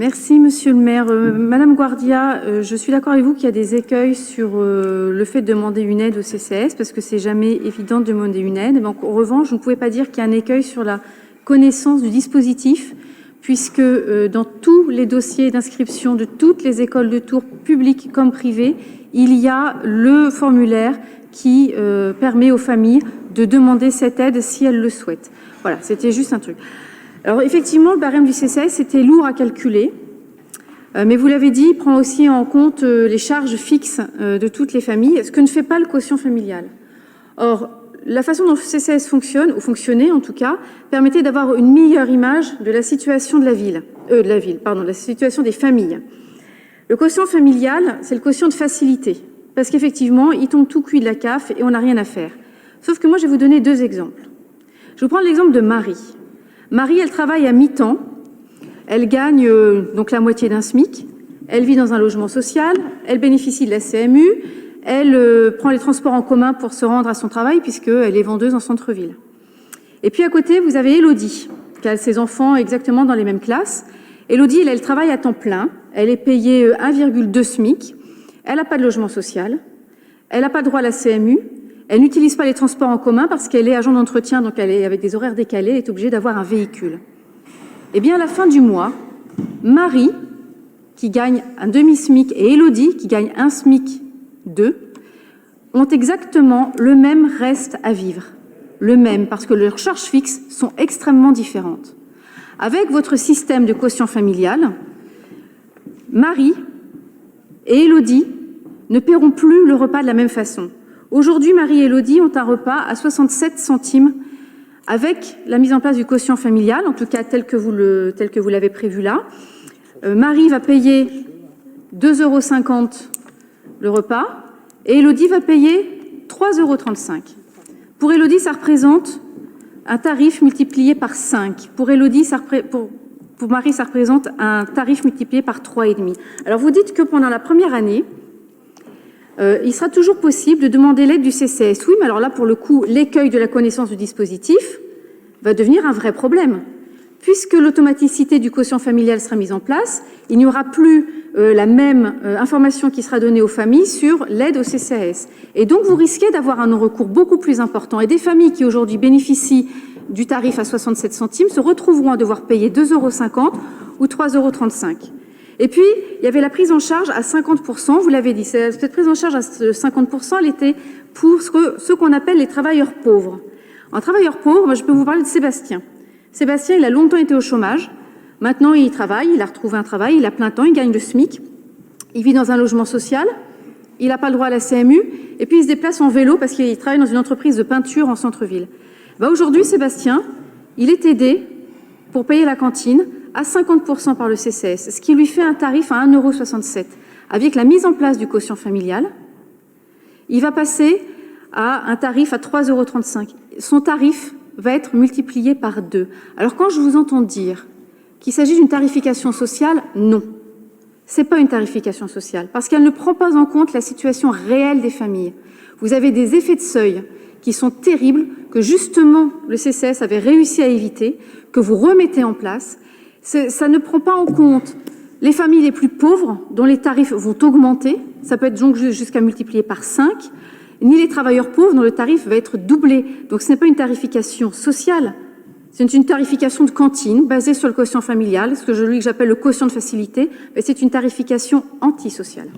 Merci, Monsieur le maire. Madame Guardia, je suis d'accord avec vous qu'il y a des écueils sur le fait de demander une aide au CCAS, parce que c'est jamais évident de demander une aide. Donc, en revanche, je ne pouvais pas dire qu'il y a un écueil sur la connaissance du dispositif, puisque dans tous les dossiers d'inscription de toutes les écoles de Tours, publiques comme privées, il y a le formulaire qui permet aux familles de demander cette aide si elles le souhaitent. Voilà, c'était juste un truc. Alors effectivement, le barème du CCAS, c'était lourd à calculer, mais vous l'avez dit, il prend aussi en compte les charges fixes de toutes les familles, ce que ne fait pas le quotient familial. Or, la façon dont le CCAS fonctionne, ou fonctionnait en tout cas, permettait d'avoir une meilleure image de la situation de la situation des familles. Le quotient familial, c'est le quotient de facilité, parce qu'effectivement, il tombe tout cuit de la CAF et on n'a rien à faire. Sauf que moi, je vais vous donner deux exemples. Je vais vous prendre l'exemple de Marie. Marie, elle travaille à mi-temps, elle gagne donc la moitié d'un SMIC, elle vit dans un logement social, elle bénéficie de la CMU, elle prend les transports en commun pour se rendre à son travail puisqu'elle est vendeuse en centre-ville. Et puis à côté, vous avez Élodie, qui a ses enfants exactement dans les mêmes classes. Élodie, elle travaille à temps plein, elle est payée 1,2 SMIC, elle n'a pas de logement social, elle n'a pas droit à la CMU, elle n'utilise pas les transports en commun parce qu'elle est agent d'entretien, donc elle est avec des horaires décalés, elle est obligée d'avoir un véhicule. Eh bien, à la fin du mois, Marie, qui gagne un demi-SMIC, et Élodie, qui gagne un SMIC 2, ont exactement le même reste à vivre. Le même, parce que leurs charges fixes sont extrêmement différentes. Avec votre système de quotient familial, Marie et Élodie ne paieront plus le repas de la même façon. Aujourd'hui, Marie et Élodie ont un repas à 67 centimes avec la mise en place du quotient familial, en tout cas tel que vous l'avez prévu là. Marie va payer 2,50 € le repas et Élodie va payer 3,35 €. Pour Élodie, ça représente un tarif multiplié par 5. Pour Marie, ça représente un tarif multiplié par 3,5. Alors vous dites que pendant la première année, il sera toujours possible de demander l'aide du CCAS. Oui, mais alors là, pour le coup, l'écueil de la connaissance du dispositif va devenir un vrai problème. Puisque l'automaticité du quotient familial sera mise en place, il n'y aura plus la même information qui sera donnée aux familles sur l'aide au CCAS. Et donc, vous risquez d'avoir un non-recours beaucoup plus important. Et des familles qui aujourd'hui bénéficient du tarif à 67 centimes se retrouveront à devoir payer 2,50 € ou 3,35 €. Et puis, il y avait la prise en charge à 50%, vous l'avez dit. Cette prise en charge à 50%, elle était pour ce qu'on appelle les travailleurs pauvres. En travailleurs pauvres, moi, je peux vous parler de Sébastien. Sébastien, il a longtemps été au chômage. Maintenant, il travaille, il a retrouvé un travail, il a plein temps, il gagne le SMIC. Il vit dans un logement social, il n'a pas le droit à la CMU, et puis il se déplace en vélo parce qu'il travaille dans une entreprise de peinture en centre-ville. Aujourd'hui, Sébastien, il est aidé pour payer la cantine à 50% par le CCAS, ce qui lui fait un tarif à 1,67 €. Avec la mise en place du quotient familial, il va passer à un tarif à 3,35 €. Son tarif va être multiplié par 2. Alors quand je vous entends dire qu'il s'agit d'une tarification sociale, non. Ce n'est pas une tarification sociale, parce qu'elle ne prend pas en compte la situation réelle des familles. Vous avez des effets de seuil qui sont terribles, que justement le CCAS avait réussi à éviter, que vous remettez en place. Ça ne prend pas en compte les familles les plus pauvres, dont les tarifs vont augmenter, ça peut être donc jusqu'à multiplier par 5, ni les travailleurs pauvres, dont le tarif va être doublé. Donc ce n'est pas une tarification sociale, c'est une tarification de cantine basée sur le quotient familial, ce que j'appelle le quotient de facilité, mais c'est une tarification antisociale.